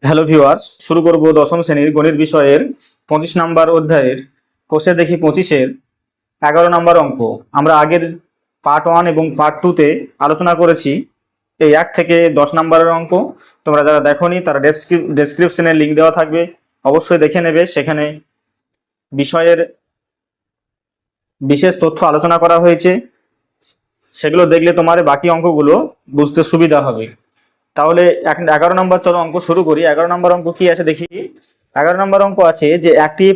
Hello viewers, শুরু করব দশম শ্রেণীর গণিত বিষয়ের 25 নম্বর অধ্যায়ের কোষে দেখি 25-এর 11 নম্বর অঙ্ক। আমরা আগের পার্ট 1 এবং পার্ট 2-তে আলোচনা করেছি এই 1 থেকে 10 নম্বরের অঙ্ক। তোমরা যারা দেখোনি তারা ডেসক্রিপশনে লিঙ্ক দেওয়া থাকবে, অবশ্যই দেখে নেবে। সেখানে বিষয়ের বিশেষ তথ্য আলোচনা করা হয়েছে, সেগুলো দেখলে তোমার বাকি অঙ্কগুলো বুঝতে সুবিধা হবে। তাহলে 11 নম্বর, চলো অঙ্ক শুরু করি। 11 নম্বর অঙ্ক কি আছে দেখি। 11 নম্বর অঙ্ক আছে যে একটি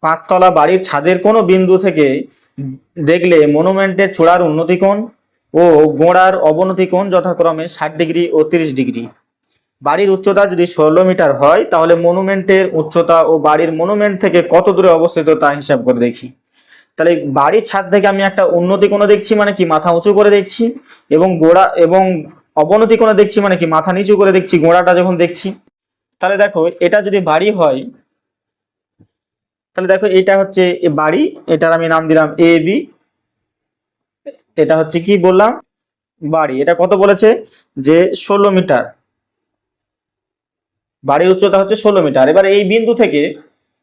পাঁচতলা বাড়ির ছাদের কোনো বিন্দু থেকে দেখলে মনুমেন্টের চূড়ার উন্নতিকোণ ও গোড়ার অবনতিকোণ যথাক্রমে 60 ডিগ্রি ও 30 ডিগ্রি। বাড়ির উচ্চতা যদি 16 মিটার হয়, তাহলে মনুমেন্টের উচ্চতা ও বাড়ির মনুমেন্ট থেকে কত দূরে অবস্থিত তা হিসাব করে দেখি। তাহলে বাড়ির ছাদ থেকে আমি একটা উন্নতি কোণে দেখছি, মানে কি মাথা উঁচু করে দেখছি, এবং গোড়া এবং অবনতি কোণে দেখছি, মানে কি মাথা নিচু করে দেখছি গোড়াটা যখন দেখছি। তাহলে দেখো, এটা যদি বাড়ি হয়, তাহলে দেখো এটা হচ্ছে বাড়ি, এটার আমি নাম দিলাম এ বি। এটা হচ্ছে কি বললাম, বাড়ি। এটা কত বলেছে যে 16 মিটার, বাড়ির উচ্চতা হচ্ছে 16 মিটার। এবার এই বিন্দু থেকে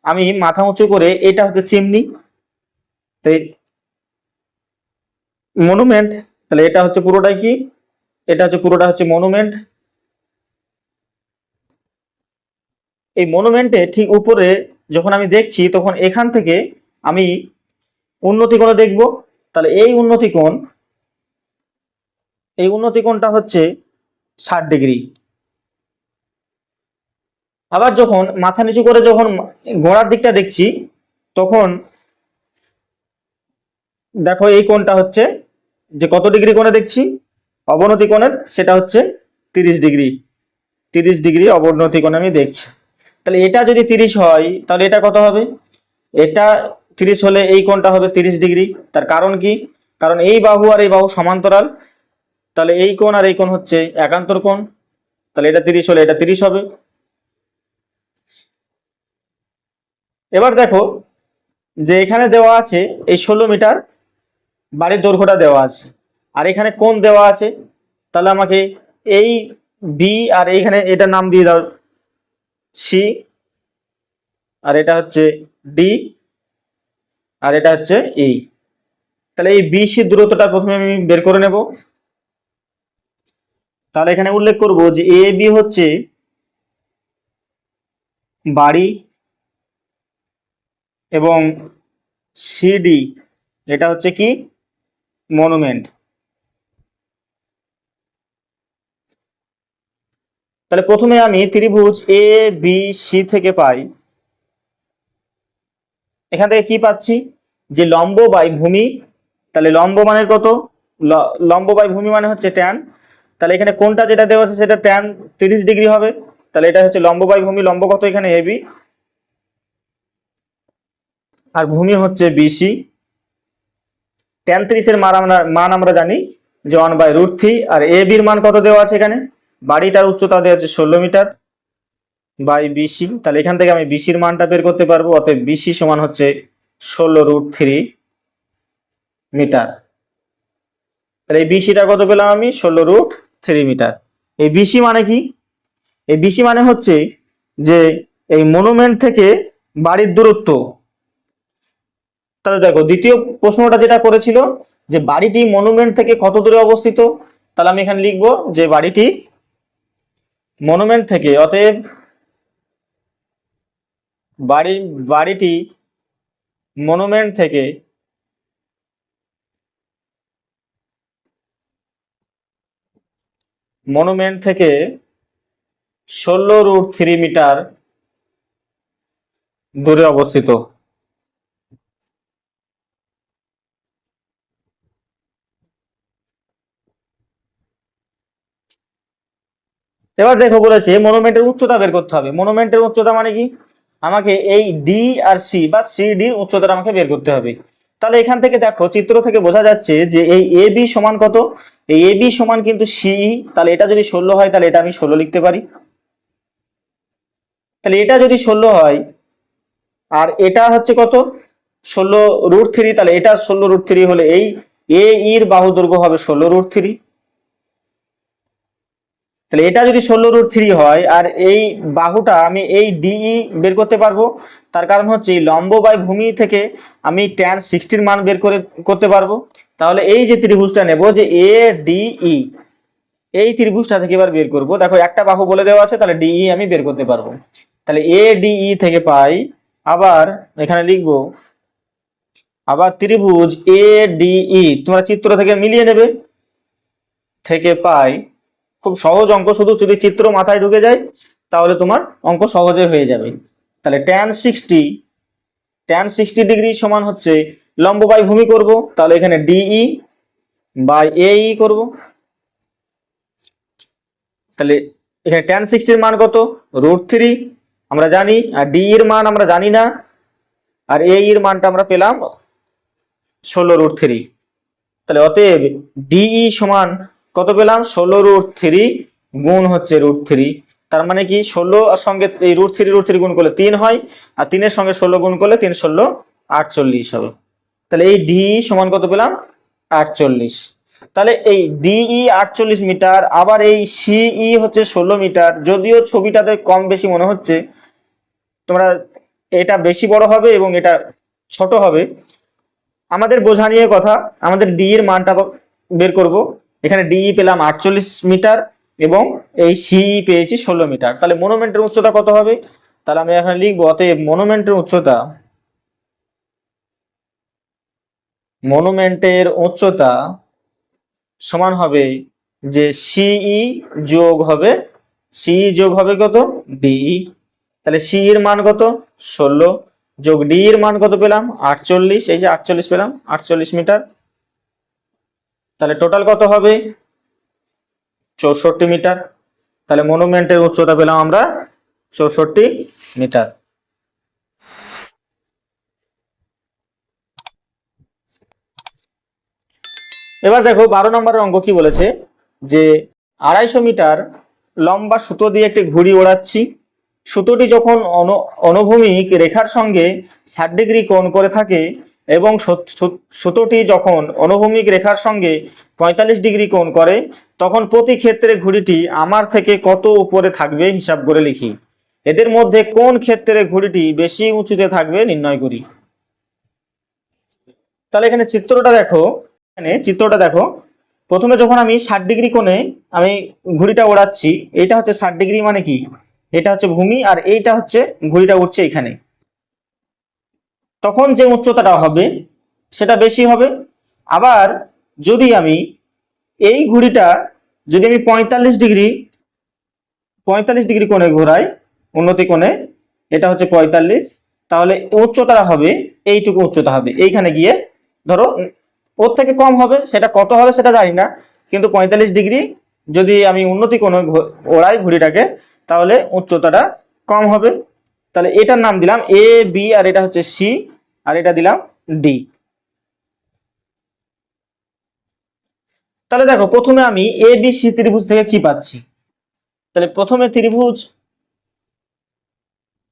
আমি মাথা উঁচু করে, এটা হচ্ছে চিমনি, তাই মনুমেন্ট। তাহলে এটা হচ্ছে পুরোটাই কি, এটা হচ্ছে পুরোটা হচ্ছে মনুমেন্ট। এই মনুমেন্টে ঠিক উপরে যখন আমি দেখছি, তখন এখান থেকে আমি উন্নতি কোণে দেখব। তাহলে এই উন্নতি কোণটা হচ্ছে 60 ডিগ্রি। আবার যখন মাথা নিচু করে যখন গোড়ার দিকটা দেখছি, তখন দেখো এই কোণটা হচ্ছে যে কত ডিগ্রি কোণে দেখছি অবনতি কোণের, সেটা হচ্ছে 30 ডিগ্রি। 30 ডিগ্রি অবনতি কোণে আমি দেখছি। তাহলে এটা যদি 30 হয়, তাহলে এটা কত হবে? এটা 30 হলে এই কোণটা হবে 30 ডিগ্রি। তার কারণ কি? কারণ এই বাহু আর এই বাহু সমান্তরাল, তাহলে এই কোণ আর এই কোণ হচ্ছে একান্তর কোণ। তাহলে এটা 30 হলে এটা 30 হবে। এবার দেখো যে এখানে দেওয়া আছে এই 16 মিটার বাড়ির দৈর্ঘ্যটা দেওয়া আছে, আর এখানে কোণ দেওয়া আছে। তাহলে আমাকে এই বি আর এইখানে এটা নাম দিয়ে দাও সি, আর এটা হচ্ছে ডি, আর এটা হচ্ছে ই। তাহলে এই বিসি দূরত্বটা প্রথমে আমি বের করে নেব। তাহলে এখানে উল্লেখ করব যে এ বি হচ্ছে বাড়ি এবং সিডি এটা হচ্ছে কি মনুমেন্ট। তাহলে প্রথমে আমি ত্রিভুজ এ বি সি থেকে পাই, এখান থেকে কি পাচ্ছি যে লম্ব বাই ভূমি। তাহলে লম্ব মানে কত? লম্ব বাই ভূমি মানে হচ্ছে ট্যান। তাহলে এখানে কোনটা যেটা দেওয়া আছে সেটা ট্যান 30 ডিগ্রি হবে। তাহলে এটা হচ্ছে লম্ব বাই ভূমি। লম্ব কত? এখানে এবি, আর ভূমি হচ্ছে বিসি। ট্যান 30-এর মান আমরা জানি যে 1/√3। আর এ বির মান কত দেওয়া আছে এখানে? বাড়িটার উচ্চতা দেওয়া আছে 16 মিটার বাই বিসি। তাহলে এখান থেকে আমি বিসির মানটা বের করতে পারবো। অতএব বিসি সমান হচ্ছে 16√3 মিটার। তাহলে এই বিসিটা কত পেলাম আমি? 16√3 মিটার। এই বিসি মানে কি? এই বিসি মানে হচ্ছে যে এই মনুমেন্ট থেকে বাড়ির দূরত্ব। তাহলে দেখো দ্বিতীয় প্রশ্নটা যেটা করেছিল যে বাড়িটি মনুমেন্ট থেকে কত দূরে অবস্থিত, তাহলে আমি এখানে লিখবো যে বাড়িটি মনুমেন্ট থেকে, অতএব বাড়িটি মনুমেন্ট থেকে মনুমেন্ট থেকে 16√3 মিটার দূরে অবস্থিত। এবার দেখো বলেছে মনুমেন্টের উচ্চতা বের করতে হবে। মনুমেন্টের উচ্চতা মানে কি? আমাকে এই ডি আর সি বা সি ডির উচ্চতাটা আমাকে বের করতে হবে। তাহলে এখান থেকে দেখো চিত্র থেকে বোঝা যাচ্ছে যে এই এ বি সমান কত? এই এ বি সমান কিন্তু সিই। তাহলে এটা যদি 16 হয়, তাহলে এটা আমি 16 লিখতে পারি। তাহলে এটা যদি 16 হয় আর এটা হচ্ছে কত? 16√3। তাহলে এটা 16√3 হলে এই এ ইর বাহু দৈর্ঘ্য হবে 16√3। তাহলে এটা যদি 16√3 হয় আর এই বাহুটা আমি এই ডিই বের করতে পারবো, তার কারণ হচ্ছে এই লম্ব বাই ভূমি থেকে আমি tan 60 মান বের করতে পারবো। তাহলে এই যে ত্রিভুজটা নেব যে এ ডিই, এই ত্রিভুজটা থেকে এবার বের করব। দেখো একটা বাহু বলে দেওয়া আছে, তাহলে ডিই আমি বের করতে পারবো। তাহলে এ ডিই থেকে পাই, আবার এখানে লিখবো আবার ত্রিভুজ এ ডিই, তোমরা চিত্র থেকে মিলিয়ে নেবে, থেকে পাই। খুব সহজ অঙ্ক, শুধু যদি চিত্র মাথায় ঢুকে যায় তাহলে তোমার অঙ্ক সহজে হয়ে যাবে। তাহলে tan 60 ডিগ্রি সমান হচ্ছে লম্ব বাই ভূমি করব, তাহলে এখানে ডিই বাই এই করব। তাহলে এখানে tan 60 এর মান কত, √3 আমরা জানি, আর ডি এর মান আমরা জানি না, আর এই এর মানটা আমরা পেলাম 16√3। তাহলে অতএব ডিই সমান কত পেলাম, 16√3 গুণ হচ্ছে √3। তার মানে কি 16 আর সঙ্গে এই √3 গুণ করলে 3 হয়, আর 3 এর সঙ্গে 16 গুণ করলে 3 16 48 হবে। তাহলে এই ডিই সমান কত পেলাম, 48। তাহলে এই ডিই 48 মিটার, আবার এই সিই হচ্ছে 16 মিটার। যদিও ছবিটাতে কম বেশি মনে হচ্ছে, তোমরা এটা বেশি বড় হবে এবং এটা ছোট হবে, আমাদের বোঝা নিয়ে কথা। আমাদের ডি এর মানটা বের করব। এখানে ডিই পেলাম 48 মিটার এবং এই সিই পেয়েছি 16 মিটার। তাহলে মনুমেন্টের উচ্চতা কত হবে, তাহলে আমি এখানে লিখবো অতএব মনুমেন্টের উচ্চতা সমান হবে যে সিই যোগ হবে কত, ডিই। তাহলে সি এর মান কত, 16 যোগ ডি এর মান কত পেলাম, 48। এই যে 48 পেলাম, 48 মিটার। তাহলে টোটাল কত হবে, 64 মিটার। তাহলে মনুমেন্টের উচ্চতা পেলাম আমরা 64 মিটার। এবার দেখো 12 নম্বরের অঙ্ক কি বলেছে, যে 250 মিটার লম্বা সুতো দিয়ে একটি ঘুড়ি ওড়াচ্ছি। সুতোটি যখন অনুভূমিক রেখার সঙ্গে 60 ডিগ্রি কোণ করে থাকে এবং সুতোটি যখন অনুভূমিক রেখার সঙ্গে 45 ডিগ্রি কোণ করে, তখন প্রতি ক্ষেত্রে ঘুড়িটি আমার থেকে কত উপরে থাকবে হিসাব করে লিখি। এদের মধ্যে কোন ক্ষেত্রে ঘুড়িটি বেশি উঁচুতে থাকবে নির্ণয় করি। তাহলে এখানে চিত্রটা দেখো, প্রথমে যখন আমি 60 ডিগ্রি কোণে আমি ঘুড়িটা ওড়াচ্ছি, এটা হচ্ছে 60 ডিগ্রি মানে কি, এটা হচ্ছে ভূমি আর এইটা হচ্ছে ঘুড়িটা উঠছে এখানে, তখন যে উচ্চতাটা হবে সেটা বেশি হবে। আবার যদি আমি এই ঘুড়িটা যদি আমি 45 ডিগ্রি কোণে ঘোরাই, উন্নতি কোণে, এটা হচ্ছে 45, তাহলে উচ্চতাটা হবে এইটুকু উচ্চতা হবে। এইখানে গিয়ে ধরো ওর থেকে কম হবে, সেটা কত হবে সেটা জানি না, কিন্তু 45 ডিগ্রি যদি আমি উন্নতি কোণে ওড়াই ঘুড়িটাকে, তাহলে উচ্চতাটা কম হবে। তাহলে এটার নাম দিলাম এ বি, আর এটা হচ্ছে সি, আর এটা দিলাম ডি। তাহলে দেখো প্রথমে আমি এ বি সি ত্রিভুজ থেকে কি পাচ্ছি, তাহলে প্রথমে ত্রিভুজ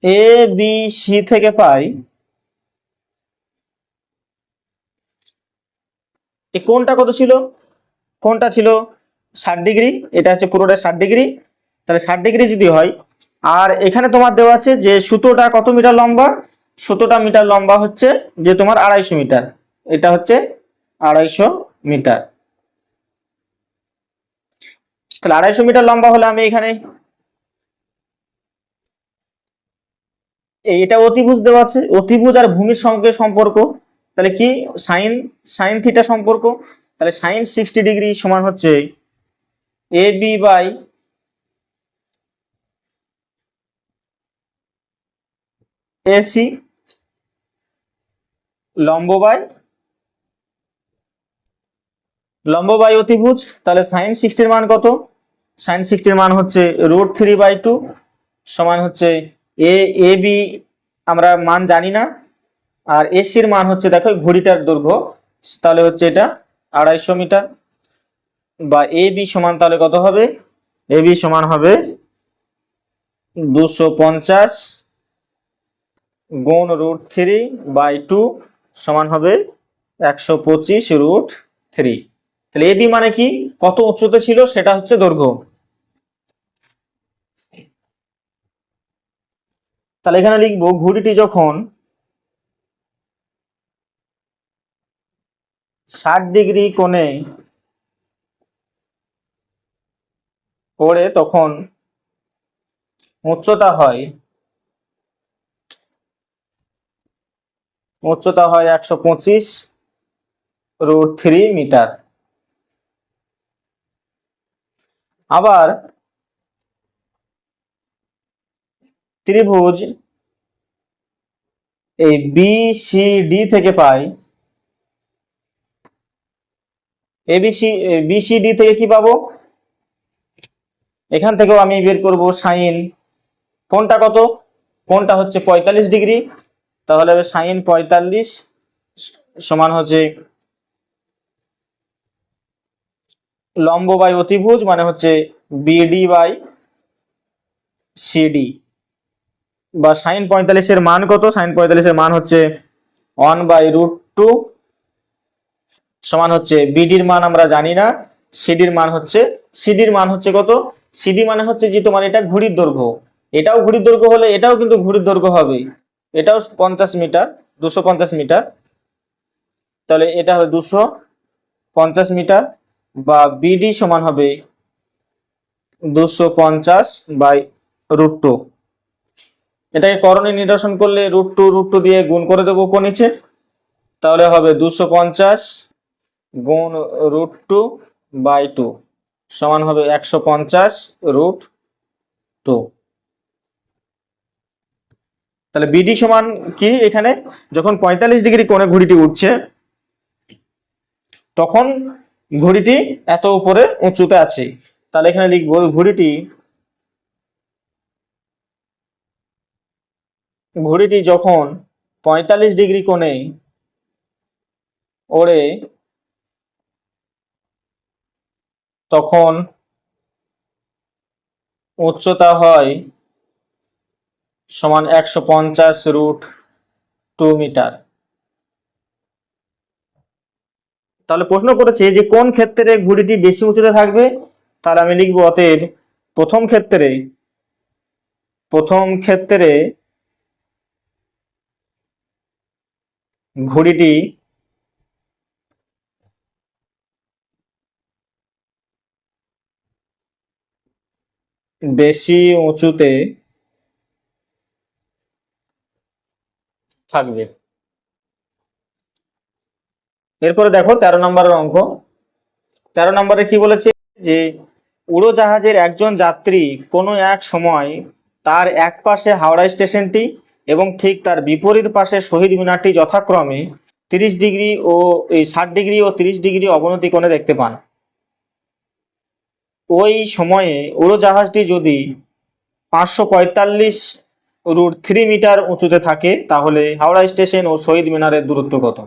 এ বি সি থেকে পাই এই কোণটা কত ছিল, কোণটা ছিল 60 ডিগ্রি, এটা হচ্ছে পুরোটা 60 ডিগ্রি। তাহলে 60 ডিগ্রি যদি হয়, আর এখানে তোমার দেওয়া আছে যে সুতোটা কত মিটার লম্বা, সুতোটা মিটার লম্বা হচ্ছে যে তোমার 250 মিটার, এটা হচ্ছে 250 মিটার। তাহলে 250 মিটার লম্বা হলে আমি এখানে এটা অতিভুজ দেওয়া আছে, অতিভুজ আর ভূমির সঙ্গে সম্পর্ক, তাহলে কি সাইন থিটা সম্পর্ক। তাহলে সাইন 60 ডিগ্রি সমান হচ্ছে এ বি বাই এসি লম্ব বাই অতিভুজ। তাহলে সাইন 60 এর মান কত, সাইন 60 এর মান হচ্ছে √3/2 সমান হচ্ছে এ বি আমরা মান জানি না, আর এসির মান হচ্ছে দেখো ঘড়িটার দৈর্ঘ্য, তাহলে হচ্ছে এটা 250 মিটার, বা এ বি সমান তাহলে কত হবে, এ বি সমান হবে 250 গুণ √3/2 সমান হবে 125 √3। তাহলে এ বি মানে কি, কত উচ্চতা ছিল সেটা হচ্ছে দৈর্ঘ্য। তাহলে এখানে লিখবো ঘুড়িটি যখন 60 ডিগ্রি কোণে ওড়ে তখন উচ্চতা হয় 125√3 মিটার। আবার ত্রিভুজ এই বিসিডি থেকে পাই বিসিডি থেকে কি পাবো, এখান থেকেও আমি বের করব সাইন কোণটা কত, কোণটা হচ্ছে 45 ডিগ্রি, তাহলে সাইন 45 সমান হচ্ছে লম্ব বাই অতিভুজ মানে হচ্ছে বিডি বাই সিডি। বা সাইন 45 এর মান কত, সাইন 45 এর মান হচ্ছে 1/√2 সমান হচ্ছে বিডির মান আমরা জানি না, সিডির মান হচ্ছে কত, সিডি মানে হচ্ছে যে তোমার এটা ঘুড়ির দৈর্ঘ্য, এটাও ঘুড়ির দৈর্ঘ্য হলে এটাও কিন্তু ঘুড়ির দৈর্ঘ্য হবে, এটাও 50 মিটার 250 মিটার, তাহলে এটা হবে 250 মিটার বা বিডি সমান হবে 250/√2। এটাকে করণে নিরসন করলে √2 দিয়ে গুণ করে দেবো উপর নিচে, তাহলে হবে 250 গুণ √2/2 সমান হবে 150√2। তাহলে বিডি সমান কি, এখানে যখন 45 ডিগ্রি কোণে ঘুড়িটি উঠছে তখন ঘুড়িটি এত উপরে উঁচুতে আছে, তাহলে এখানে লিখবো ঘুড়িটি যখন 45 ডিগ্রি কোণে ওড়ে তখন উচ্চতা হয় সমান 150√2 মিটার। তাহলে প্রশ্ন করেছে যে কোন ক্ষেত্রে ঘুড়িটি বেশি উঁচুতে থাকবে, তাহলে আমি লিখবো অতএব প্রথম ক্ষেত্রে ঘুড়িটি বেশি উঁচুতে থাকবে। এরপরে দেখো 13 নম্বরের অঙ্ক। 13 নম্বরে কি বলেছে যে উড়োজাহাজের একজন যাত্রী কোনো এক সময় তার এক পাশে হাওড়া স্টেশনটি এবং ঠিক তার বিপরীত পাশে শহীদ মিনারটি যথাক্রমে 30 ডিগ্রি ও 60 ডিগ্রি ও 30 ডিগ্রি অবনতি কোণে দেখতে পান। ওই সময়ে উড়োজাহাজটি যদি 545√3 মিটার উঁচুতে থাকে তাহলে হাওড়া স্টেশন ও শহীদ মিনারের দূরত্ব কত।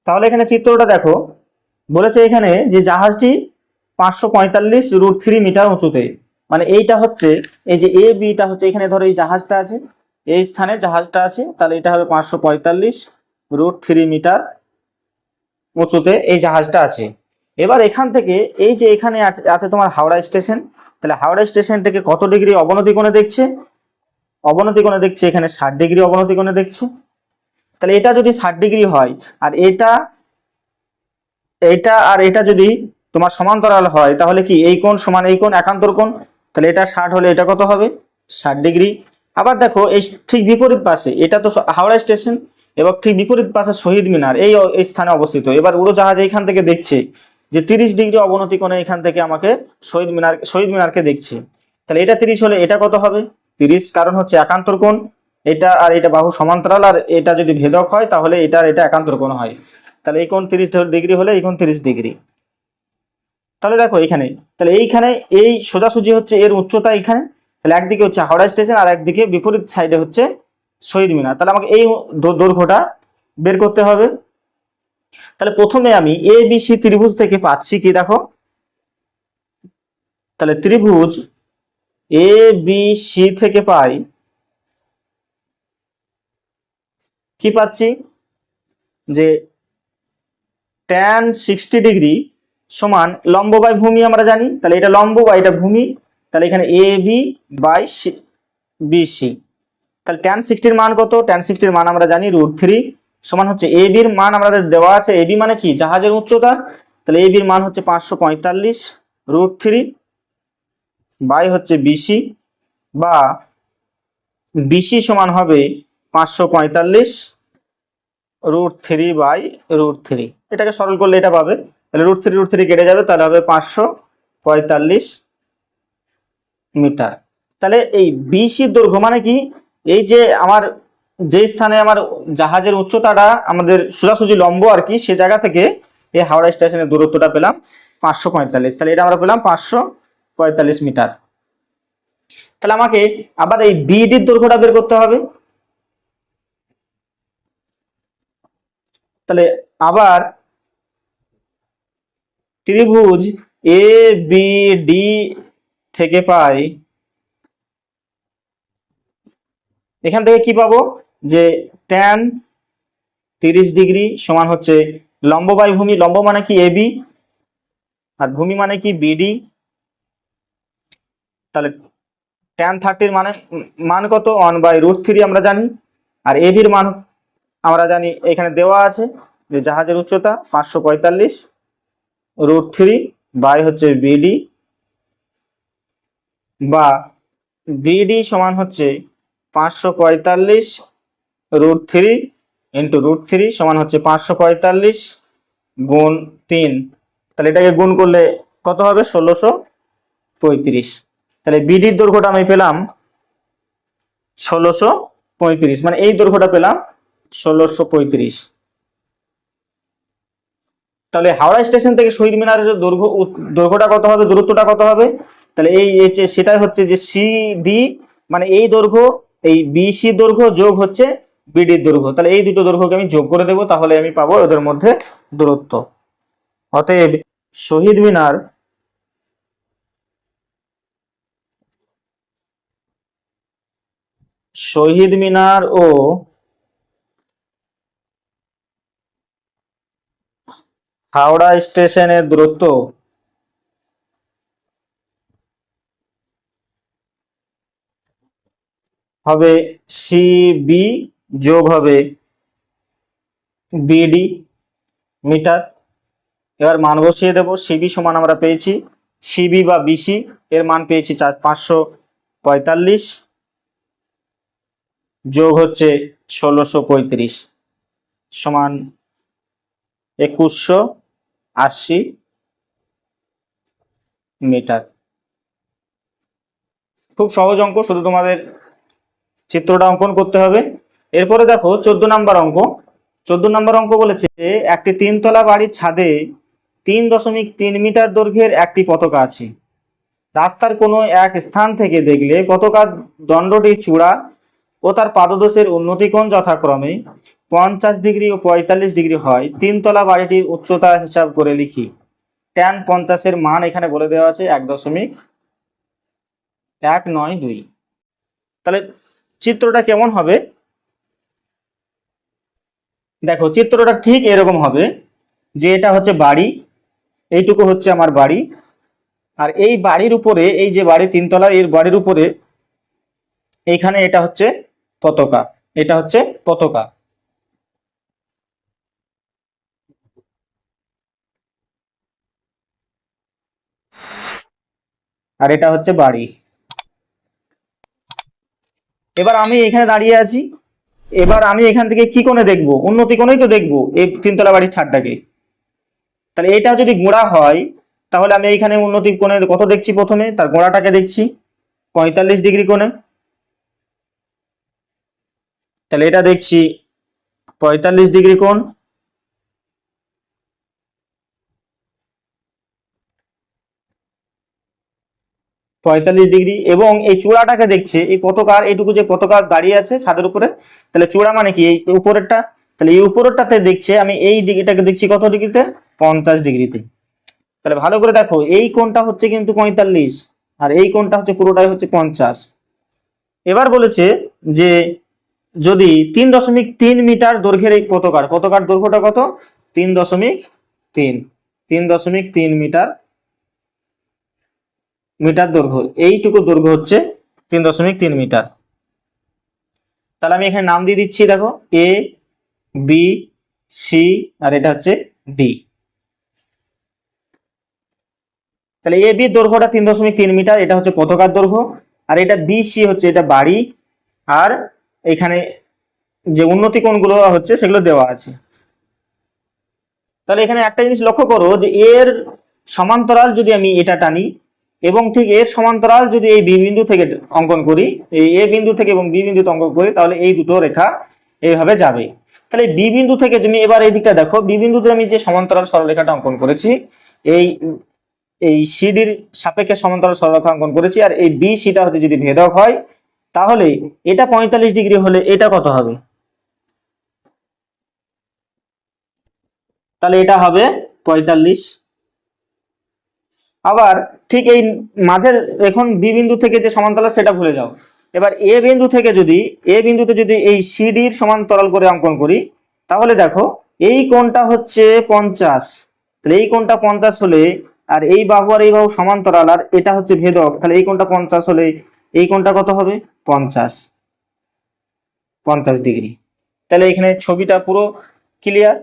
তাহলে এখানে চিত্রটা দেখো, বলেছে এখানে যে জাহাজটি 545√3 মিটার উঁচুতে, মানে এইটা হচ্ছে এই যে এ বিটা হচ্ছে এখানে ধরো এই জাহাজটা আছে, এই স্থানে জাহাজটা আছে, তাহলে এটা হবে 545√3 মিটার উঁচুতে এই জাহাজটা আছে। এবার এখান থেকে এই যে এখানে আছে তোমার হাওড়া স্টেশন, তাহলে হাওড়া স্টেশন থেকে কত ডিগ্রি অবনতি কোণে দেখছে, এখানে 60 ডিগ্রি অবনতি কোণে দেখছে। তাহলে এটা যদি 60 ডিগ্রি হয় আর এটা যদি তোমার সমান্তরাল হয় তাহলে কি এই কোণ সমান এই কোণ একান্তর কোণ, তাহলে এটা 60 হলে এটা কত হবে 60 ডিগ্রি। আবার দেখো এই ঠিক বিপরীত পাশে এটা তো হাওড়া স্টেশন এবং ঠিক বিপরীত পাশে শহীদ মিনার এই স্থানে অবস্থিত। এবার উড়োজাহাজ এইখান থেকে দেখছে যে 30 ডিগ্রি অবনতি কোণে এখান থেকে আমাকে শহীদ মিনারকে দেখছে, তাহলে এটা 30 হলে এটা কত হবে 30, কারণ হচ্ছে একান্তর কোণ, এটা আর এটা বাহু সমান্তরাল আর এটা যদি ভেদক হয় তাহলে এটা আর এটা একান্তর কোণ হয়, তাহলে এই কোণ 30 ডিগ্রি হলে এই কোণ 30 ডিগ্রি। তাহলে দেখো এখানে, তাহলে এইখানে এই সোজাসুজি হচ্ছে এর উচ্চতা এখানে, তাহলে একদিকে হচ্ছে হাওড়া স্টেশন আর একদিকে বিপরীত সাইডে হচ্ছে শহীদ মিনার, তাহলে আমাকে এই দৈর্ঘ্যটা বের করতে হবে। তাহলে প্রথমে আমি এ বি সি ত্রিভুজ থেকে পাচ্ছি কি দেখো, তাহলে ত্রিভুজ এ বি সি থেকে পাই কি পাচ্ছি যে tan 60 ডিগ্রি সমান লম্ব বাই ভূমি আমরা জানি, তাহলে এটা লম্ব বা এটা ভূমি, তাহলে এখানে এ বি বাই বিসি। তাহলে ট্যান 60 মান কত? ট্যান 60 মান আমরা জানি √3 সমান হচ্ছে এবির মান আমাদের দেওয়া আছে। এবি মানে কি? জাহাজের উচ্চতা। তাহলে এবির মান হচ্ছে 545 √3 বাই হচ্ছে বিসি, বা বিসি সমান হবে 545 √3 বাই √3। এটাকে সরল করলে এটা পাবে। তাহলে √3 কেটে যাবে, তাহলে হবে 545 মিটার। তাহলে এই বিসির দৈর্ঘ্য মানে কি? এই যে আমার যে স্থানে আমার জাহাজের উচ্চতাটা আমাদের সোজাসুজি লম্ব আর কি, সে জায়গা থেকে এই হাওড়া স্টেশনের দূরত্বটা পেলাম 545। তাহলে এটা আমরা পেলাম 545 মিটার। তাহলে আমাকে আবার এই বিডির দৈর্ঘ্যটা বের করতে হবে। তাহলে আবার ত্রিভুজ এ বি ডি থেকে পাই, এখান থেকে কি পাবো? যে ট্যান 30 ডিগ্রি সমান হচ্ছে লম্ব বাই ভূমি। লম্ব মানে কি? এবি, আর ভূমি মানে কি? বিডি। তাহলে ট্যান 30 মানে মান কত? 1/√3 আমরা জানি। আর এবির মান আমরা জানি এখানে দেওয়া আছে যে জাহাজের উচ্চতা 545 √3 বাই হচ্ছে বিডি, বা বিডি সমান হচ্ছে 545 √3 ইন্টু √3 সমান হচ্ছে 545 গুণ 3। তাহলে এটাকে গুণ করলে কত হবে? 1635। তাহলে বিডির দৈর্ঘ্যটা আমি পেলাম 1635, মানে এই দৈর্ঘ্যটা পেলাম 1635। তাহলে হাওড়া স্টেশন থেকে শহীদ মিনারের দৈর্ঘ্যটা কত হবে? দূরত্বটা কত হবে? তাহলে এই সেটাই হচ্ছে যে সিডি, মানে এই দৈর্ঘ্য, এই বিসি দৈর্ঘ্য যোগ হচ্ছে বিডির দৈর্ঘ্য। তাহলে এই দুটো দৈর্ঘ্যকে আমি যোগ করে দেবো, তাহলে আমি পাবো ওদের মধ্যে দূরত্ব। অতএব শহীদ মিনার ও হাওড়া স্টেশনের দূরত্ব হবে সিবি যোগ হবে বিডি মিটার। এবার মান বসিয়ে দেবো। সিবি সমান আমরা পেয়েছি, সিবি বা বিসি এর মান পেয়েছি 545 যোগ হচ্ছে 1635 সমান 2180 মিটার। খুব সহজ অঙ্ক, শুধু তোমাদের চিত্রটা অঙ্কন করতে হবে। এরপরে দেখো 14 নম্বর অঙ্ক। 14 নম্বর অঙ্ক বলেছে একটি 3 তলা বাড়ির ছাদে 3.3 মিটার দৈর্ঘ্যের একটি পতাকা আছে। রাস্তার কোনো এক স্থান থেকে দেখলে পতাকার দণ্ডটির চূড়া ও তার পাদদেশের উন্নতি কোণ যথাক্রমে 50 ডিগ্রি ও 45 ডিগ্রি হয়। 3 তলা বাড়িটির উচ্চতা হিসাব করে লিখি। ট্যান 50 এর মান এখানে বলে দেওয়া আছে 1.192। তাহলে চিত্রটা কেমন হবে? দেখো চিত্রটা ঠিক এরকম হবে যে এটা হচ্ছে বাড়ি, এইটুকু হচ্ছে আমার বাড়ি, আর এই বাড়ির উপরে, এই যে বাড়ি 3 তলা, এর বাড়ির উপরে এইখানে এটা হচ্ছে পতাকা, এটা হচ্ছে পতাকা। আর এটা হচ্ছে বাড়ি। এবার আমি এখানে দাঁড়িয়ে আছি। এবার আমি এখান থেকে কি কোণে দেখবো? উন্নতি কোণেই তো দেখবো এই 3 তলা বাড়ির ছাদটাকে। তাহলে এটা যদি গোড়া হয়, তাহলে আমি এইখানে উন্নতি কোণে কত দেখছি? প্রথমে তার গোড়াটাকে দেখছি 45 ডিগ্রি কোণে। তাহলে এটা দেখছি 45 ডিগ্রি কোণ। এবং এই চূড়াটাকে দেখছে, এই পতাকার এইটুকু যে পতাকা দাঁড়িয়ে আছে ছাদের উপরে, তাহলে চূড়া মানে কি? এই উপরেরটা। তাহলে এই উপরেরটাতে দেখছে আমি এই ডিগ্রিটাকে দেখছি কত ডিগ্রিতে? 50 ডিগ্রিতে। তাহলে ভালো করে দেখো, এই কোণটা হচ্ছে কিন্তু 45, আর এই কোণটা হচ্ছে পুরোটাই হচ্ছে 50। এবার বলেছে যে যদি 3.3 মিটার দৈর্ঘ্যের এই পতাকার দৈর্ঘ্যটা কত? 3.3 3.3 মিটার দৈর্ঘ্য। এইটুকু দৈর্ঘ্য হচ্ছে 3.3 মিটার। তাহলে আমি এখানে নাম দিয়ে দিচ্ছি, দেখো এ বি সি আর এটা হচ্ছে ডি। তাহলে এ বি দৈর্ঘ্যটা 3.3 মিটার, এটা হচ্ছে পতাকার দৈর্ঘ্য। আর এটা বি সি হচ্ছে এটা বাড়ি, আর এখানে যে উন্নতি কোণগুলো হচ্ছে সেগুলো দেওয়া আছে। তাহলে এখানে একটা জিনিস লক্ষ্য করো যে এর সমান্তরাল যদি আমি এটা টানি এবং ঠিক এর সমান্তরাল যদি এই বি বিন্দু থেকে অঙ্কন করি, এই এ বিন্দু থেকে এবং বি বিন্দুতে অঙ্কন করি, তাহলে এই দুটো রেখা এইভাবে যাবে। তাহলে বি বিন্দু থেকে তুমি এবার এই দিকটা দেখো, বি বিন্দুতে আমি যে সমান্তরাল সরলরেখাটা অঙ্কন করেছি, এই এই সিডির সাপেক্ষে সমান্তরাল সরলরেখা অঙ্কন করেছি, আর এই বি সিটা হচ্ছে যদি ভেদক হয়, তাহলে এটা 45 ডিগ্রি হলে এটা কত হবে? তাহলে এটা হবে 45। আবার ঠিক এই মাঝের এখন বি বিন্দু থেকে যে সমান্তরাল সেটা ভুলে যাও, এবার এ বিন্দু থেকে যদি এ বিন্দুতে যদি এই সিডির সমান্তরাল করে অঙ্কন করি, তাহলে দেখো এই কোণটা হচ্ছে 50, তাহলে এই কোণটা 50 হলে, আর এই বাহু আর এই বাহু সমান্তরাল, আর এটা হচ্ছে ভেদক, তাহলে এই কোণটা 50 হলে এই কোণটা কত হবে? 50 ডিগ্রি। তাহলে এখানে ছবিটা পুরো ক্লিয়ার।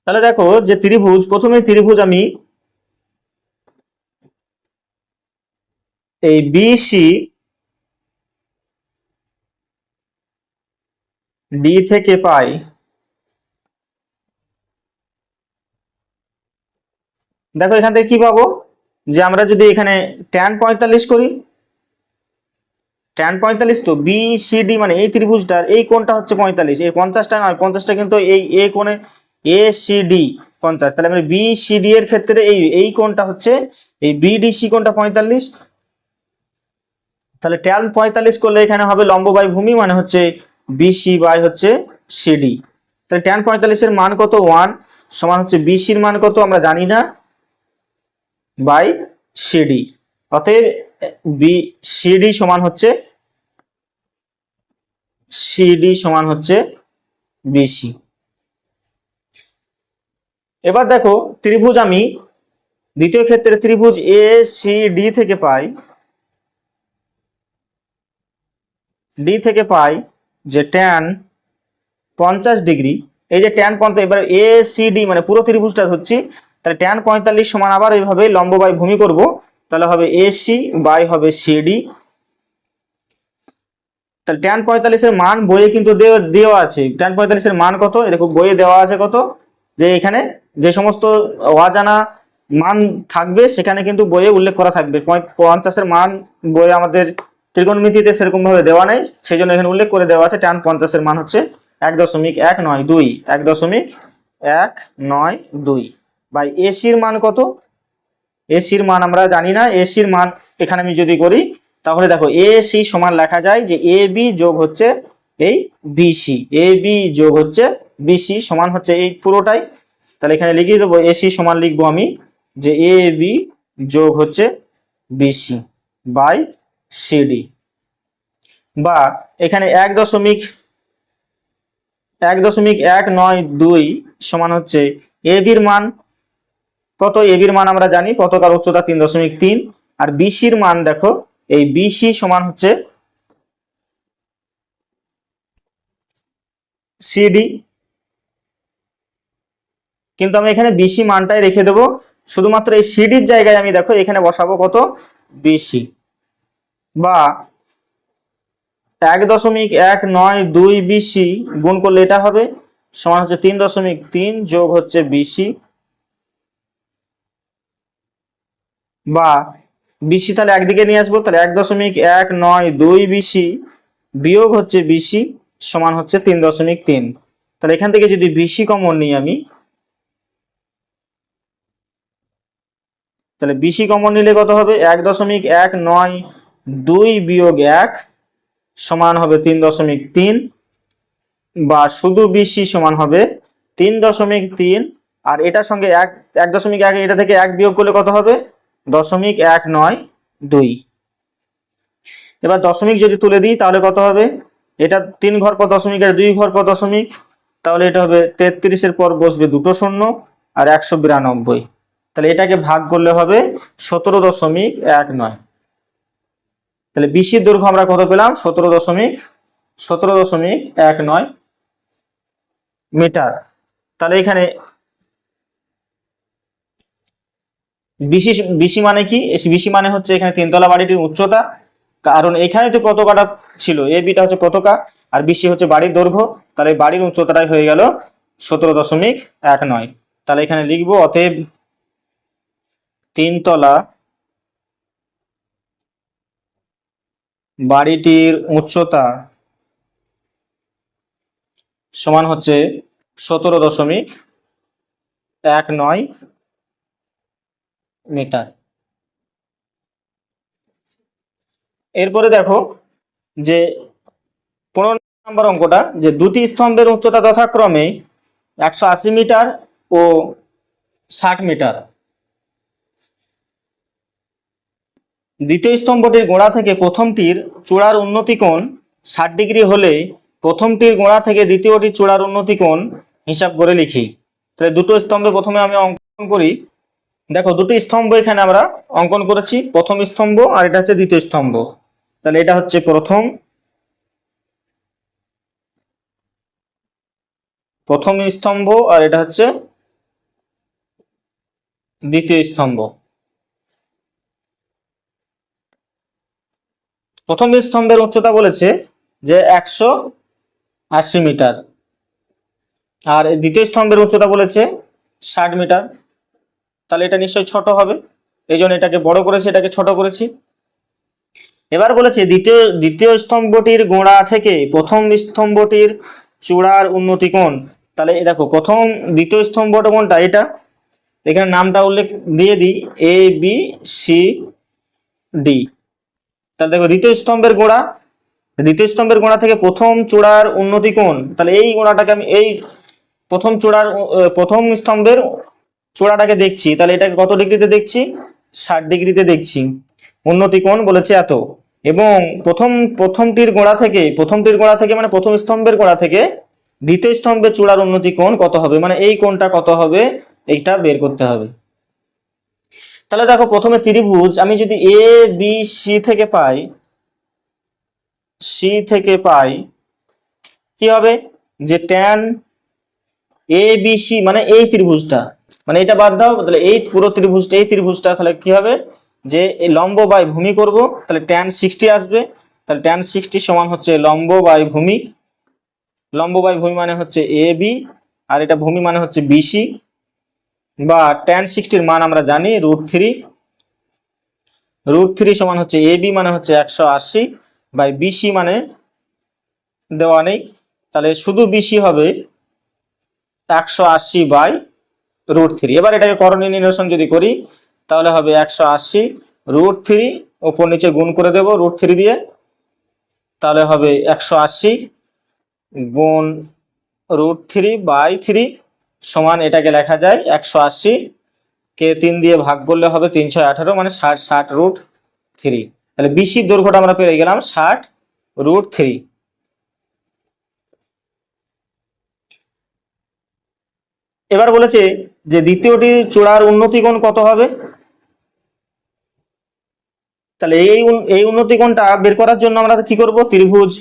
তাহলে দেখো যে ত্রিভুজ, প্রথমে ত্রিভুজ আমি এই বিসি ডি থেকে পাই, দেখো এখান থেকে কি পাবো, যে আমরা যদি এখানে tan 45 করি, tan 45 তো বিসিডি মানে এই ত্রিভুজটার এই কোণটা হচ্ছে 45, এই 50টা নয়, 50টা কিন্তু এই এ কোণে এসিডি 50, তাহলে আমরা বিসিডি এর ক্ষেত্রে এই এই কোণটা হচ্ছে এই বিডিসি কোণটা 45। তাহলে tan 45 করলে এখানে হবে লম্ব বাই ভূমি মানে হচ্ছে বিসি বাই হচ্ছে সিডি। তাহলে tan 45 এর মান কত? 1 সমান হচ্ছে বিসির মান কত আমরা জানি না, বাই সিডি। অতএব সিডি সমান হচ্ছে বিসি। এবার দেখো ত্রিভুজ আমি দ্বিতীয় ক্ষেত্রে ত্রিভুজ এ সি ডি থেকে পাই যে tan 50 ডিগ্রি, এই যে tan 50, এবার এ সি ডি মানে পুরো ত্রিভুজটা হচ্ছে, তাহলে tan 45 সমান আবার এইভাবে লম্ব বাই ভূমি করব, তাহলে হবে এসি বাই হবে সিডি। তাহলে tan 45 এর মান বইয়ে কিন্তু দেওয়া আছে, tan 45 এর মান কত এরকম বইয়ে দেওয়া আছে কত, যে এখানে যে সমস্ত অজানা মান থাকবে সেখানে কিন্তু বইয়ে উল্লেখ করা থাকবে। 50 এর মান বইয়ে আমাদের ত্রিকোণমিতিতে সেরকম ভাবে দেওয়া নেই, সেই জন্য এখানে উল্লেখ করে দেওয়া আছে tan 50 এর মান হচ্ছে 1.192, 1.192 বাই এসির মান কত? এসির মান আমরা জানি না, এসির মান এখানে আমি যদি করি, তাহলে দেখো এসি সমান লেখা যায় যে এ বি যোগ হচ্ছে এই বিসি, এ বি যোগ হচ্ছে বিসি সমান হচ্ছে এই পুরোটাই। তাহলে এখানে লিখে দেবো এসি সমান লিখবো আমি যে এ বি যোগ হচ্ছে বিসি বাই সিডি, বা এখানে 1.192 সমান হচ্ছে এ বির মান কত? এ বির মান আমরা জানি পতাকার উচ্চতা 3.3, আর বিসির মান দেখো এই বিসি সমান হচ্ছে সিডি, কিন্তু আমি এখানে বিসি মানটাই রেখে দেবো, শুধুমাত্র এই সিডির জায়গায় আমি দেখো এখানে বসাবো কত? বিসি, বা 1.192 বিসি গুণ করলে এটা হবে সমান হচ্ছে 3.3 যোগ হচ্ছে বিসি, বা বিসি তাহলে একদিকে নিয়ে আসবো, তাহলে 1.192 বিসি বিয়োগ হচ্ছে বিসি সমান হচ্ছে 3.3। তাহলে এখান থেকে যদি বিসি কমন নিই আমি, তাহলে বিসি কমন নিলে কত হবে? 1.192 বিয়োগ 1 সমান হবে 3.3, বা শুধু বিসি সমান হবে 3.3, আর এটার সঙ্গে 1.1 এটা থেকে 1 বিয়োগ করলে কত হবে? 0.192। এবার দশমিক যদি তুলে দিই তাহলে কত হবে? এটা 3 ঘর পর দশমিক, এটা 2 ঘর পর দশমিক, তাহলে এটা হবে 33 এর পর বসবে দুটো শূন্য আর 192, তাহলে এটাকে ভাগ করলে হবে 17.19। তাহলে বিসির দৈর্ঘ্য আমরা কত পেলাম? 17.19 মিটার। তাহলে এখানে বিসি বিসি মানে কি? বিসি মানে হচ্ছে এখানে তিনতলা বাড়িটির উচ্চতা, কারণ এখানে তো পতাকাটা ছিল, এ বিটা হচ্ছে পতাকা আর বিসি হচ্ছে বাড়ির দৈর্ঘ্য, তাহলে বাড়ির উচ্চতাটাই হয়ে গেল 17.19। তাহলে এখানে লিখবো অতএব তিনতলা বাড়িটির উচ্চতা সমান হচ্ছে 17.19 মিটার। এরপরে দেখো যে 15 নম্বর অঙ্কটা, যে দুটি স্তম্ভের উচ্চতা যথাক্রমে 180 মিটার ও 60 মিটার। দ্বিতীয় স্তম্ভটির গোড়া থেকে প্রথমটির চূড়ার উন্নতি কোণ 60 ডিগ্রি হলে প্রথমটির গোড়া থেকে দ্বিতীয়টির চূড়ার উন্নতি কোণ হিসাব করে লিখি। তাহলে দুটো স্তম্ভে প্রথমে আমি অঙ্কন করি। দেখো দুটো স্তম্ভ এখানে আমরা অঙ্কন করেছি, প্রথম স্তম্ভ আর এটা হচ্ছে দ্বিতীয় স্তম্ভ। তাহলে এটা হচ্ছে প্রথম স্তম্ভ আর এটা হচ্ছে দ্বিতীয় স্তম্ভ। প্রথম স্তম্ভের উচ্চতা বলেছে যে 180 মিটার আর দ্বিতীয় স্তম্ভের উচ্চতা বলেছে 60 মিটার। তাহলে এটা নিশ্চয়ই ছোট হবে, এই জন্য এটাকে বড় করেছি, এটাকে ছোট করেছি। এবার বলেছে দ্বিতীয় স্তম্ভটির গোড়া থেকে প্রথম স্তম্ভটির চূড়ার উন্নতি কোণ। তাহলে দেখো দ্বিতীয় স্তম্ভটা কোনটা? এটা এখানে নামটা উল্লেখ দিয়ে দিই, এ বি সি ডি। তাহলে দেখো দ্বিতীয় স্তম্ভের গোড়া থেকে প্রথম চূড়ার উন্নতি কোণ। তাহলে এই গোড়াটাকে আমি এই প্রথম স্তম্ভের চূড়াটাকে দেখছি, তাহলে এটাকে কত ডিগ্রিতে দেখছি? 60 ডিগ্রিতে দেখছি। উন্নতি কোণ বলেছে এত। এবং প্রথমটির গোড়া থেকে মানে প্রথম স্তম্ভের গোড়া থেকে দ্বিতীয় স্তম্ভের চূড়ার উন্নতি কোণ কত হবে, মানে এই কোণটা কত হবে এইটা বের করতে হবে। তাহলে দেখো প্রথমে ত্রিভুজ আমি যদি এ বি সি থেকে পাই কি হবে? যে ট্যান এ বি সি মানে এই ত্রিভুজটা, মানে এটা বাদ দাও, তাহলে এই পুরো ত্রিভুজটা তাহলে কি হবে? যে এই লম্ব বাই ভূমি করব, তাহলে ট্যান 60 আসবে। তাহলে ট্যান 60 সমান হচ্ছে লম্ব বাই ভূমি মানে হচ্ছে এ বি আর এটা ভূমি মানে হচ্ছে বিসি, বা ট্যান 60 মান আমরা জানি √3 সমান হচ্ছে এ বি মানে হচ্ছে 180 বাই বিসি মানে দেওয়া নেই, তাহলে শুধু বিসি হবে 180 বাই √3। এবার এটাকে করণীয় নিরসন যদি করি তাহলে হবে 180 √3 ওপর নিচে গুণ করে দেব √3 দিয়ে, তাহলে হবে 180 গুণ √3 বাই 3 সমান এটাকে লেখা যায় 180 কে 3 দিয়ে ভাগ করলে হবে 318 মানে 60 √3। তাহলে বিসির দৈর্ঘ্যটা আমরা পেয়ে গেলাম 60 √3। এবার বলেছে যে দ্বিতীয়টির চূড়ার উন্নতি কোণ কত হবে। তাহলে এই উন্নতি কোণটা বের করার জন্য আমরা কি করব? ত্রিভুজ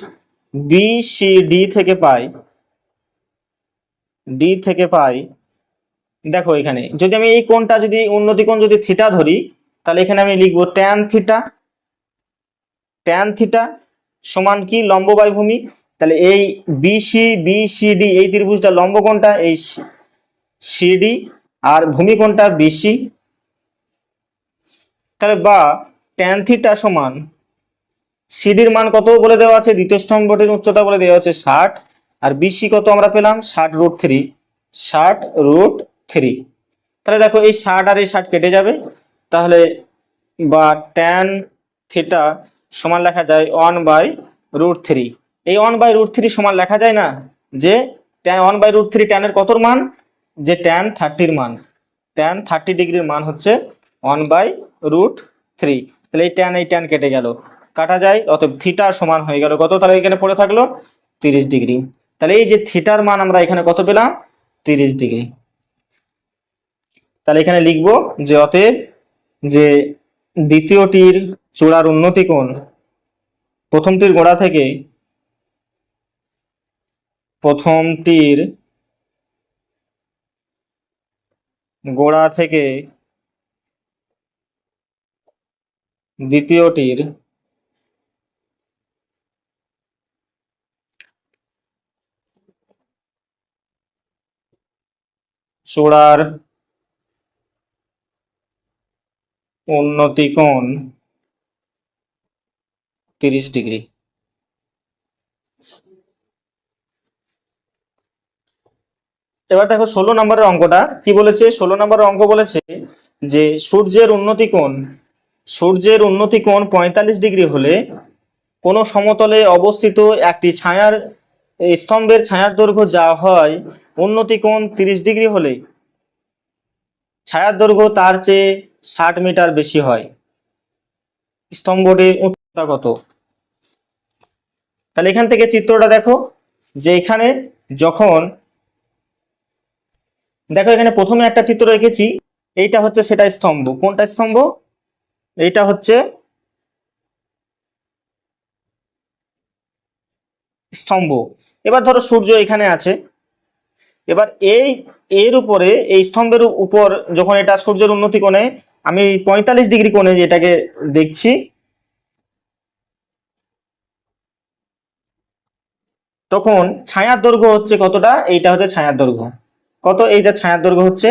বিসিডি থেকে পাই দেখো এখানে যদি আমি এই কোণটা যদি উন্নতি কোণ যদি থিটা ধরি, তাহলে এখানে আমি লিখবো ট্যান থিটা সমান কি? লম্ব বাই ভূমি। তাহলে এই বিসিডি এই ত্রিভুজটা লম্ব কোণটা এই সিডি আর ভূমি কোণটা বিসি। তাহলে বা ট্যান থিটা সমান সিডির মান কত বলে দেওয়া আছে? দ্বিতীয় স্তম্ভটির উচ্চতা বলে দেওয়া আছে 60 আর বিসি কত আমরা পেলাম? 60 √3। তাহলে দেখো এই 60 আর এই 60 কেটে যাবে, তাহলে বা ট্যান থিটা সমান লেখা যায় 1/√3। এই 1/√3 সমান লেখা যায় না যে 1/√3 ট্যানের কত মান? যে ট্যান 30 মান, ট্যান 30 ডিগ্রির মান হচ্ছে 1/√3। তাহলে এই ট্যান কেটে গেল, কাটা যায়, অতএব থিটা সমান হয়ে গেল কত? তাহলে এখানে পড়ে থাকলো 30 ডিগ্রি। তাহলে এই যে থিটার মান আমরা এখানে কত পেলাম? 30 ডিগ্রি। তাহলে এখানে লিখবো যে অতএব যে দ্বিতীয়টির চূড়ার উন্নতি কোণ প্রথমটির গোড়া থেকে প্রথমটির গোড়া থেকে দ্বিতীয়টির চূড়ার উন্নতি কোণ 30 ডিগ্রি। এবার দেখো 16 নম্বরের অঙ্কটা কি বলেছে। 16 নম্বরের অঙ্ক বলেছে যে সূর্যের উন্নতি কোণ 45 ডিগ্রি হলে কোনো সমতলে অবস্থিত একটি ছায়ার স্তম্ভের ছায়ার দৈর্ঘ্য যা হয় উন্নতি কোণ 30 ডিগ্রি হলে ছায়ার দৈর্ঘ্য তার চেয়ে 60 মিটার বেশি হয়, স্তম্ভটির উচ্চতা কত? তাহলে এখান থেকে চিত্রটা দেখো যে এখানে যখন দেখো এখানে প্রথমে একটা চিত্র রেখেছি, এইটা হচ্ছে সেটা স্তম্ভ। কোনটা স্তম্ভ? এইটা হচ্ছে স্তম্ভ। এবার ধরো সূর্য এখানে আছে, এবার এর উপরে এই স্তম্ভের উপর যখন এটা সূর্যের উন্নতি কোণে আমি 45 ডিগ্রি কোণে যেটাকে দেখছি, তখন ছায়ার দৈর্ঘ্য হচ্ছে কতটা? এইটা হচ্ছে ছায়ার দৈর্ঘ্য। কত? এইটা ছায়ার দৈর্ঘ্য হচ্ছে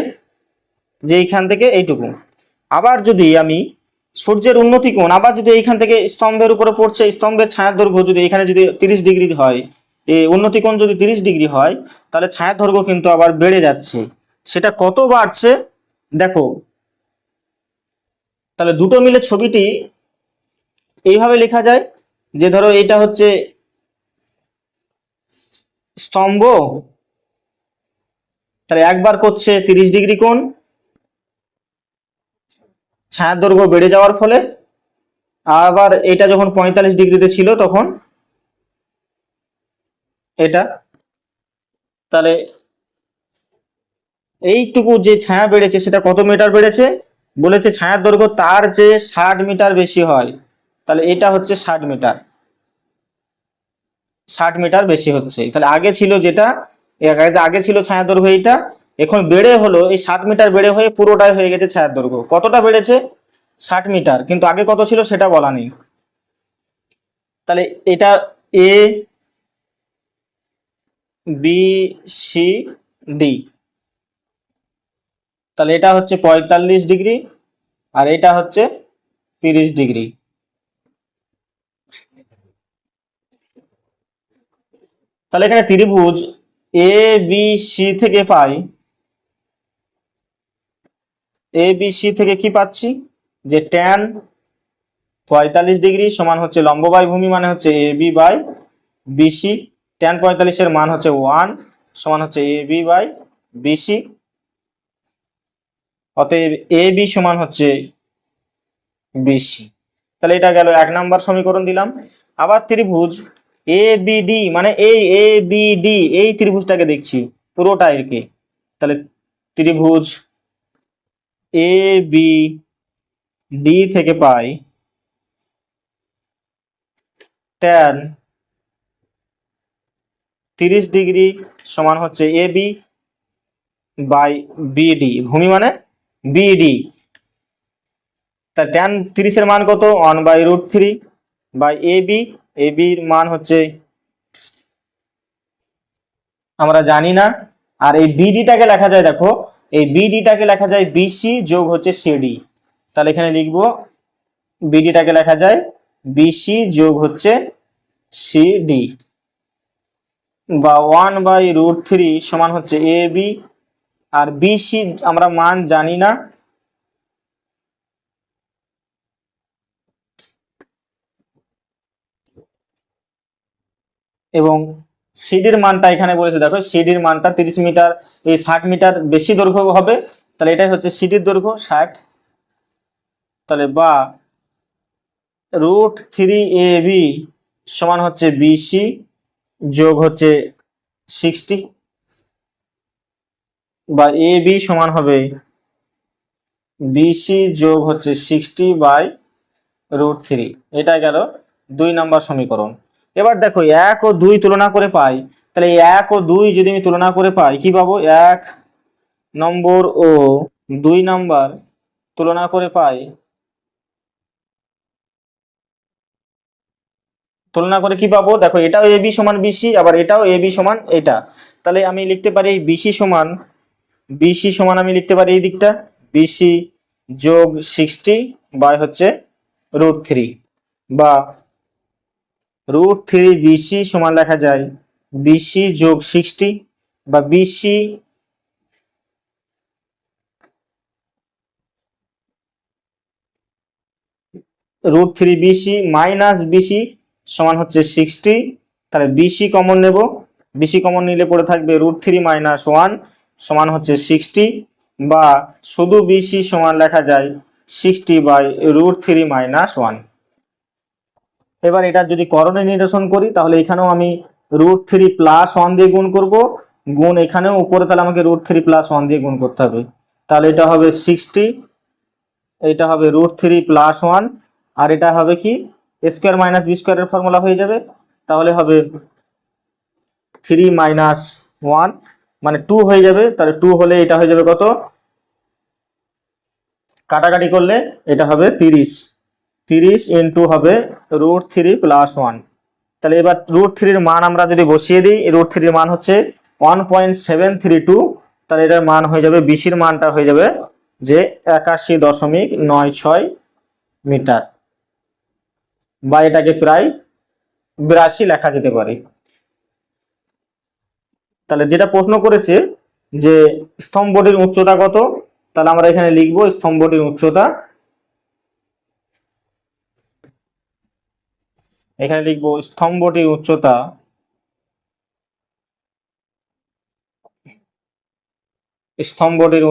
যে এইখান থেকে এইটুকু। আবার যদি আমি সূর্যের উন্নতি কোণ আবার যদি এইখান থেকে স্তম্ভের উপরে পড়ছে, স্তম্ভের ছায়ার দৈর্ঘ্য যদি এখানে যদি 30 ডিগ্রি হয়, এই উন্নতি কোণ যদি 30 ডিগ্রি হয়, তাহলে ছায়ার দৈর্ঘ্য কিন্তু আবার বেড়ে যাচ্ছে। সেটা কত বাড়ছে দেখো। তাহলে দুটো মিলে ছবিটি এইভাবে লেখা যায় যে ধরো এটা হচ্ছে স্তম্ভ, তাহলে একবার করছে 30 ডিগ্রি কোণ, ছায়ার দৈর্ঘ্য বেড়ে যাওয়ার ফলে। আবার এটা যখন 45 ডিগ্রিতে ছিল তখন এটা, তাহলে এইটুকু যে ছায়া বেড়েছে সেটা কত মিটার বেড়েছে বলেছে? ছায়ার দৈর্ঘ্য তার যে 60 মিটার বেশি হয়। তাহলে এটা হচ্ছে 60 মিটার, 60 মিটার বেশি হচ্ছে। তাহলে আগে ছিল যেটা, আগে ছিল ছায়ার দৈর্ঘ্য এইটা, এখন বেড়ে হলো এই 60 মিটার বেড়ে হয়ে পুরোটাই হয়ে গেছে ছায়ার দৈর্ঘ্য। কতটা বেড়েছে? 60 মিটার, কিন্তু আগে কত ছিল সেটা বলা নেই। তাহলে এটা এ বি সি ডি, তাহলে এটা হচ্ছে 45 ডিগ্রি আর এটা হচ্ছে 30 ডিগ্রি। তাহলে এখানে ত্রিভুজ এ বি সি থেকে পাই, এ বি সি থেকে কি পাচ্ছি যে ট্যান 45 ডিগ্রি সমান হচ্ছে লম্ব বাই ভূমি মানে হচ্ছে A B by BC. Tan 45 এর মান হচ্ছে 1 সমান হচ্ছে এ বি বাই বিসি। অতএব এ বি সমান হচ্ছে বিসি। তাহলে এটা গেল 1 নাম্বার সমীকরণ দিলাম। আবার ত্রিভুজ এ বি ডি মানে এই এ বি ডি এই ত্রিভুজটাকে দেখছি পুরোটা এরকে। তাহলে ত্রিভুজ এ বি ডি থেকে পাই ট্যান 30 ডিগ্রি সমান হচ্ছে এ বি বাই বিডি, ভূমি মানে বিডি। তা ট্যান 30 এর মান কত? 1/√3 বাই এ বি। এ বির মান হচ্ছে আমরা জানি না। আর এই বিডিটাকে লেখা যায়, দেখো এই বিডিটাকে লেখা যায় বিসি যোগ হচ্ছে সিডি। তাহলে এখানে লিখবো বিডিটাকে লেখা যায় বিসি যোগ হচ্ছে সিডি বা 1/√3 সমান হচ্ছে এ বি। আর বিসি আমরা মান জানি না, এবং সিডির মানটা এখানে বলেছে, দেখো সিডির মানটা 30 মিটার এই 60 মিটার বেশি দৈর্ঘ্য হবে। তাহলে এটাই হচ্ছে সিডির দৈর্ঘ্য 60। তাহলে বা √3 এ বি সমান হচ্ছে বিসি যোগ হচ্ছে 60 বা এ বি সমান হবে বিসি যোগ হচ্ছে 60/√3। এটা গেল 2 নম্বর সমীকরণ। এবার দেখো 1 ও 2 তুলনা করে পাই, তাহলে 1 ও 2 যদি আমি তুলনা করে পাই কি পাবো, 1 নম্বর ও 2 নম্বর তুলনা করে পাই, তুলনা করে কি পাবো, দেখো এটাও এবি সমান বিসি, আবার এটাও এবি সমান এটা। তাহলে আমি লিখতে পারি বিসি সমান আমি লিখতে পারি এই দিকটা বিসি যোগ 60 বাই হচ্ছে √3, বা √3 বিসি সমান লেখা যায় বিসি যোগ 60, বা বিসি √3 বিসি মাইনাস বিসি সমান হচ্ছে 60। তাহলে বিসি কমন নেব, বিসি কমন নিলে পড়ে থাকবে √3 মাইনাস 1 সমান হচ্ছে 60, বা শুধু বিসি সমান লেখা যায় 60 বাই √3 মাইনাস 1। এবার এটা যদি করণে নিরসন করি তাহলে এখানেও আমি √3 প্লাস 1 দিয়ে গুণ করব, গুণ এখানেও উপরে তাহলে আমাকে √3 প্লাস 1 দিয়ে গুণ করতে হবে। তাহলে এটা হবে 60, এটা হবে √3 প্লাস 1, আর এটা হবে কি স্কোয়ার মাইনাস বি স্কোয়ারের ফর্মুলা হয়ে যাবে। তাহলে হবে 3 মাইনাস 1 মানে 2 হয়ে যাবে। তাহলে 2 হলে এটা হয়ে যাবে কত, কাটাকাটি করলে এটা হবে 30, 30 ইন্টু হবে √3 প্লাস 1। তাহলে এবার √3 এর মান আমরা যদি বসিয়ে দিই, √3 এর মান হচ্ছে 1.732, তাহলে এটার মান হয়ে যাবে, বিসির মানটা হয়ে যাবে যে 81.96 মিটার, বা এটাকে প্রায় 82 লেখা যেতে পারে। তাহলে যেটা প্রশ্ন করেছে যে স্তম্ভটির উচ্চতা কত, তাহলে আমরা এখানে লিখবো স্তম্ভটির উচ্চতা, এখানে লিখবো স্তম্ভটির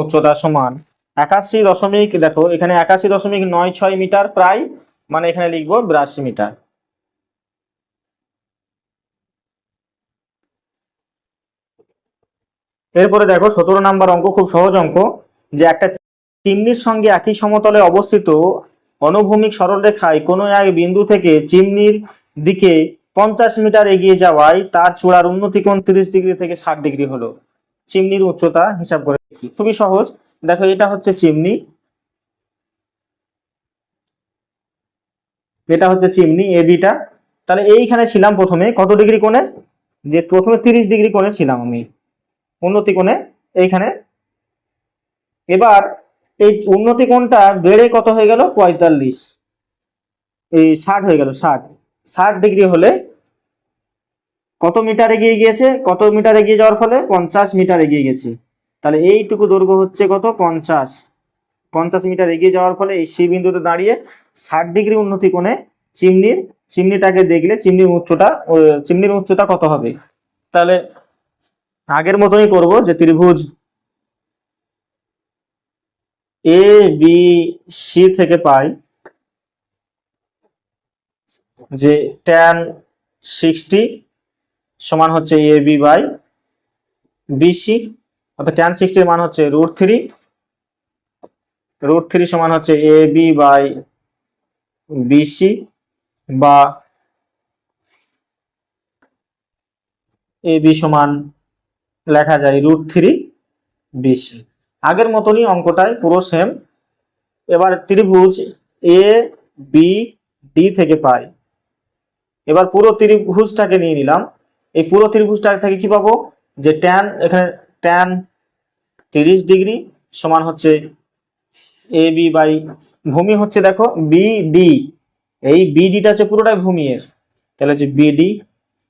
উচ্চতা সমান 81 দশমিক, দেখো এখানে 81.96 মিটার প্রায়, মানে এখানে লিখবো 82 মিটার। এরপরে দেখো 17 নাম্বার অঙ্ক, খুব সহজ অঙ্ক, যে একটা চিমনির সঙ্গে একই সমতলে অবস্থিত অনুভূমিক সরলরেখায় কোনো এক বিন্দু থেকে চিমনির দিকে 50 মিটার এগিয়ে যাওয়ায় তার চূড়ার উন্নতি কোণ 30 ডিগ্রি থেকে 60 ডিগ্রি হলো। চিমনির উচ্চতা হিসাব করে দেখি, খুবই সহজ। দেখো এটা হচ্ছে চিমনি, এটা হচ্ছে চিমনি এবিটা। তাহলে এইখানে ছিলাম প্রথমে কত ডিগ্রি কোণে, যে প্রথমে 30 ডিগ্রি কোণে ছিলাম আমি উন্নতি কোণে এইখানে। এবার এই উন্নতি কোণটা বেড়ে কত হয়ে গেল, 45, এই 60 হয়ে গেল, 60 ডিগ্রি হলে কত মিটার এগিয়ে গিয়েছে, কত মিটার এগিয়ে যাওয়ার ফলে 50 মিটার এগিয়ে গেছে। তাহলে এইটুকু দৈর্ঘ্য হচ্ছে কত, 50 মিটার এগিয়ে যাওয়ার ফলে এই সি বিন্দুতে দাঁড়িয়ে 60 ডিগ্রি উন্নতি কোণে চিমনিটাকে দেখলে চিমনির উচ্চতা কত হবে। তাহলে আগের মতনই করব, যে ত্রিভুজ এ বি সি থেকে পাই যে tan 60 সমান হচ্ছে এ বি বাই বিসি, অর্থাৎ tan 60 এর মান হচ্ছে √3 সমান হচ্ছে এ বি বাই বিসি, বা এ বি সমান লেখা যায় √3 বিসি। আগের মতনই অঙ্কটায় পুরো সেম। এবার ত্রিভুজ এ বি ডি থেকে পাই, এবার পুরো ত্রিভুজটাকে নিয়ে নিলাম। এই পুরো ত্রিভুজটা থেকে কি পাবো, যে এখানে tan 30 ডিগ্রি সমান হচ্ছে এ বি বাই ভূমি হচ্ছে দেখো বিডি, এই বিডিটা হচ্ছে পুরোটাই ভূমি এর, তাহলে হচ্ছে বিডি।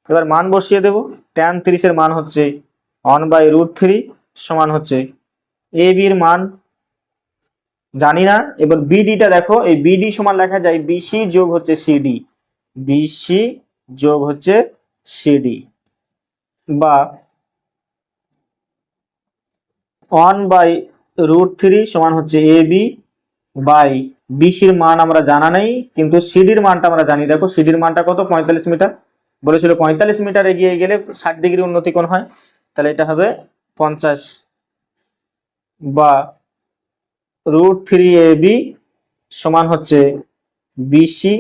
এবার মান বসিয়ে দেব, tan 30 এর মান হচ্ছে 1/√3 সমান হচ্ছে এ বির মান জানি না। এবার বিডিটা দেখো, এই বিডি সমান লেখা যায় বিসি যোগ হচ্ছে সিডি, বিসি যোগ হচ্ছে সিডি, বা 1/√3 সমান হচ্ছে এ বি বাই বিসির মান আমরা জানা নেই, কিন্তু সিডির মানটা আমরা জানি। দেখো সিডির মানটা কত, 45 মিটার বলেছিল, 45 মিটার এগিয়ে গেলে 60 ডিগ্রি উন্নতি কোণ হয়। তাহলে এটা হবে 50, বা √3 এ বি সমান হচ্ছে বিসি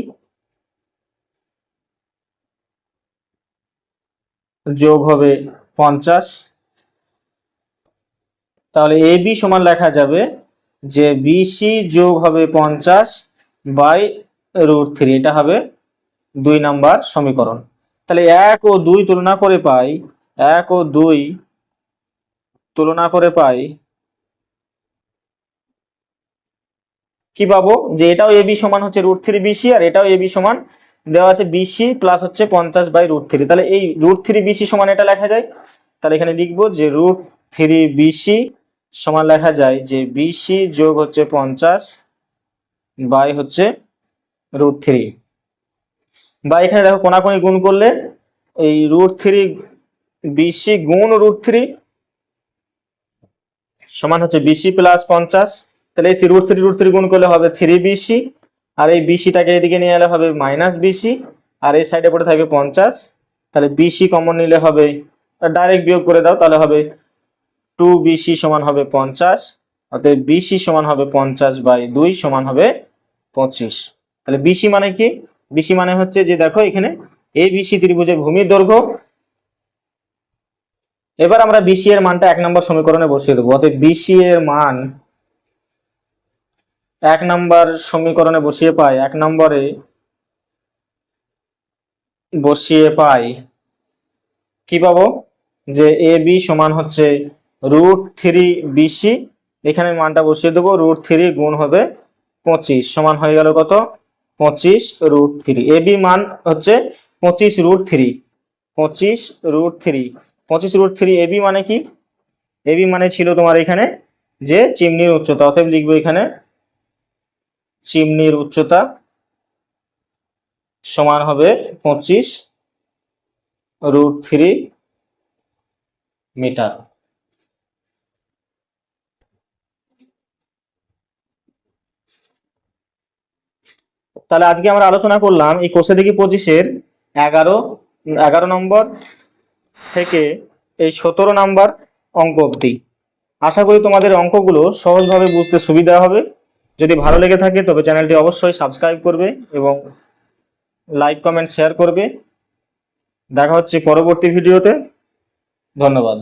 যোগ হবে 50। তাহলে এ বি সমান লেখা যাবে যে বিসি যোগ হবে 50 বাই √3, এটা হবে 2 নাম্বার সমীকরণ। তাহলে 1 ও 2 তুলনা করে পাই, 1 ও 2 তুলনা করে পাই কি পাবো, যে এটাও এবি সমান হচ্ছে √3 বিসি, আর এটাও এবি সমান দেওয়া আছে বিসি প্লাস হচ্ছে 50 বাই √3। তাহলে এই √3 বিসি সমান এটা লেখা যায়। তাহলে এখানে লিখবো যে √3 বিসি সমান লেখা যায় যে বিসি যোগ হচ্ছে 50 বাই হচ্ছে √3। বা এখানে দেখো কোনাকুনি গুণ করলে এই √3 বিসি গুণ √3 সমান হচ্ছে বিসি প্লাস 50। তাহলে এই √3 গুণ করলে হবে 3 বিসি, আর এই বিসিটাকে এদিকে নিয়ে এলে হবে মাইনাস বিসি, আর এই সাইডে পড়ে থাকবে 50। তাহলে বিসি কমন নিলে হবে, ডাইরেক্ট বিয়োগ করে দাও, তাহলে হবে 2 বিসি সমান হবে 50। অতএব বিসি সমান হবে 50 বাই 2 সমান হবে 25। তাহলে বিসি মানে কি, বিসি মানে হচ্ছে যে দেখো এখানে এ বিসি ত্রিভুজের ভূমির দৈর্ঘ্য। এবার আমরা বিসি এর মানটা 1 নম্বর সমীকরণে বসিয়ে দেবো। অতএব বিসি এর মান 1 নম্বর সমীকরণে বসিয়ে পাই, 1 নম্বরে বসিয়ে পাই কি পাবো, যে এ বি সমান হচ্ছে √3 বিসি, এখানে মানটা বসিয়ে দেবো, √3 গুণ হবে 25 সমান হয়ে গেল কত, 25 √3। এ বি মান হচ্ছে 25 √3, 25 √3 এবি মানে কি, এবি মানে ছিল তোমার এখানে যে চিমনির উচ্চতা। অতএব লিখবো এখানে চিমনির উচ্চতা সমান হবে 25 √3 মিটার। তাহলে আজকে আমরা আলোচনা করলাম এই কোষে দেখি 25-এর 11 নম্বর থেকে এই 17 নাম্বার অঙ্ক অবধি। আশা করি তোমাদের অঙ্কগুলো সহজভাবে বুঝতে সুবিধা হবে। যদি ভালো লেগে থাকে তবে চ্যানেলটি অবশ্যই সাবস্ক্রাইব করবে এবং লাইক কমেন্ট শেয়ার করবে। দেখা হচ্ছে পরবর্তী ভিডিওতে। ধন্যবাদ।